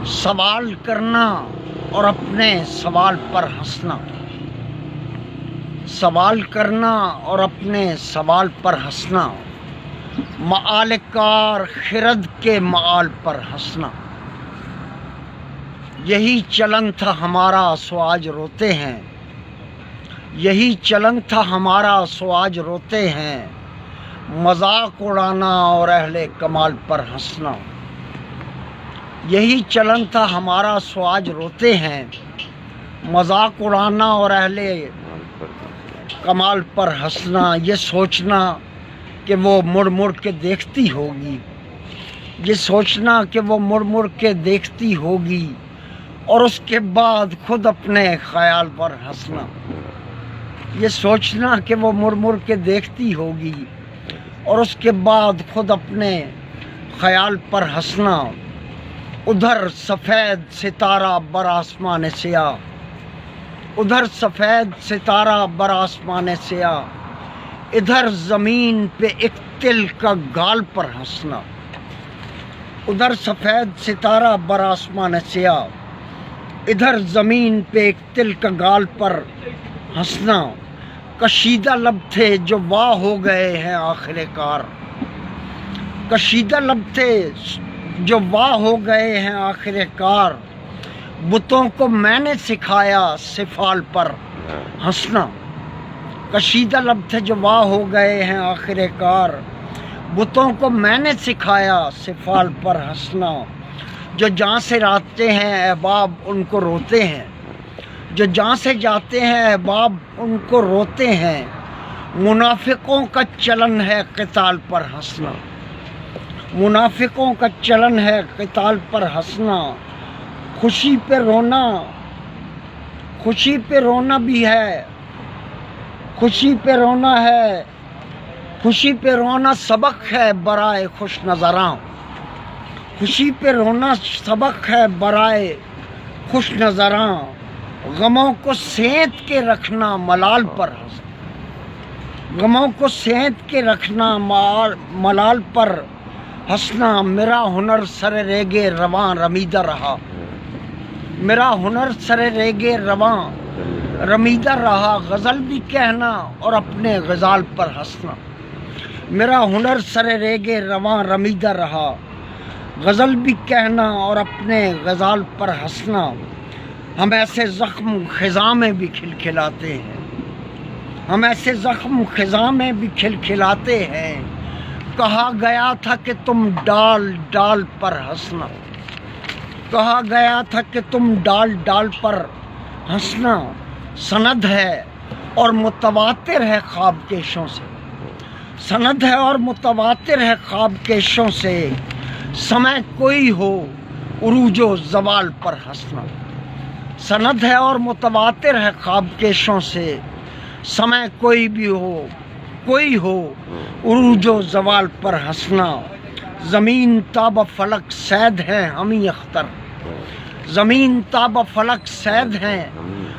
سوال کرنا اور اپنے سوال پر ہنسنا، سوال کرنا اور اپنے سوال پر ہنسنا، مآل کار خرد کے مآل پر ہنسنا، یہی چلن تھا ہمارا سو آج روتے ہیں، یہی چلن تھا ہمارا سو آج روتے ہیں، مذاق اڑانا اور اہل کمال پر ہنسنا، یہی چلن تھا ہمارا سو آج روتے ہیں، مذاق اڑانا اور اہل کمال پر ہنسنا، یہ سوچنا کہ وہ مڑ مڑ کے دیکھتی ہوگی، یہ سوچنا کہ وہ مڑ مڑ کے دیکھتی ہوگی اور اس کے بعد خود اپنے خیال پر ہنسنا، یہ سوچنا کہ وہ مڑ مڑ کے دیکھتی ہوگی اور اس کے بعد خود اپنے خیال پر ہنسنا، ادھر سفید ستارہ بر آسمان سیاہ، ادھر سفید ستارہ بر آسمان سیاہ، ادھر زمین پہ ایک تل کا گال پر ہنسنا، ادھر سفید ستارہ بر آسمان سیاہ، ادھر زمین پہ ایک تل کا گال پر ہنسنا، کشیدہ لب تھے جو واہ ہو گئے ہیں آخر کار، کشیدہ لب تھے جو واہ ہو گئے ہیں آخر کار، بتوں کو میں نے سکھایا سفال پر ہنسنا، کشیدہ لب تھے جو واہ ہو گئے ہیں آخر کار، بتوں کو میں نے سکھایا سفال پر ہنسنا، جو جہاں سے جاتے ہیں احباب ان کو روتے ہیں، جو جہاں سے جاتے ہیں احباب ان کو روتے ہیں، منافقوں کا چلن ہے قتال پر ہنسنا، منافقوں کا چلن ہے قتال پر ہنسنا، خوشی پہ رونا، خوشی پہ رونا بھی ہے، خوشی پہ رونا ہے، خوشی پہ رونا سبق ہے برائے خوش نظراں، خوشی پہ رونا سبق ہے برائے خوش نظراں، غموں کو سینت کے رکھنا ملال پر ہنسنا، غموں کو سینت کے رکھنا ملال پر ہنسنا، میرا ہنر سر ریگے رواں رمیدہ رہا، میرا ہنر سر ریگے رواں رمیدہ رہا، غزل بھی کہنا اور اپنے غزال پر ہنسنا، میرا ہنر سر ریگے رواں رمیدہ رہا، غزل بھی کہنا اور اپنے غزال پر ہنسنا، ہم ایسے زخم خزاں میں بھی کھلکھلاتے ہیں، ہم ایسے زخم خزاں میں بھی کھلکھلاتے ہیں، کہا گیا تھا کہ تم ڈال ڈال پر ہنسنا، کہا گیا تھا کہ تم ڈال ڈال پر ہنسنا، سند ہے اور متواتر ہے خواب کشوں سے، سند ہے اور متواتر ہے خواب کشوں سے، سمے کوئی ہو عروج و زوال پر ہنسنا، سند ہے اور متواتر ہے خواب کشوں سے، سمے کوئی بھی ہو کوئی ہو عروج و زوال پر ہنسنا، زمین تاب فلک صید ہیں ہمیں اختر، زمین تاب فلک صید ہیں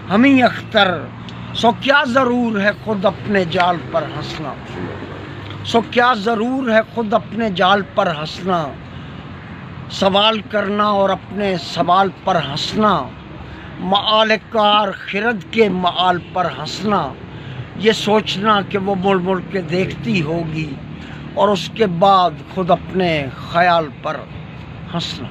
ہمیں اختر، سو کیا ضرور ہے خود اپنے جال پر ہنسنا، سو کیا ضرور ہے خود اپنے جال پر ہنسنا، سوال کرنا اور اپنے سوال پر ہنسنا، مآل کار خرد کے مآل پر ہنسنا، یہ سوچنا کہ وہ مڑ مڑ کے دیکھتی ہوگی اور اس کے بعد خود اپنے خیال پر ہنسنا۔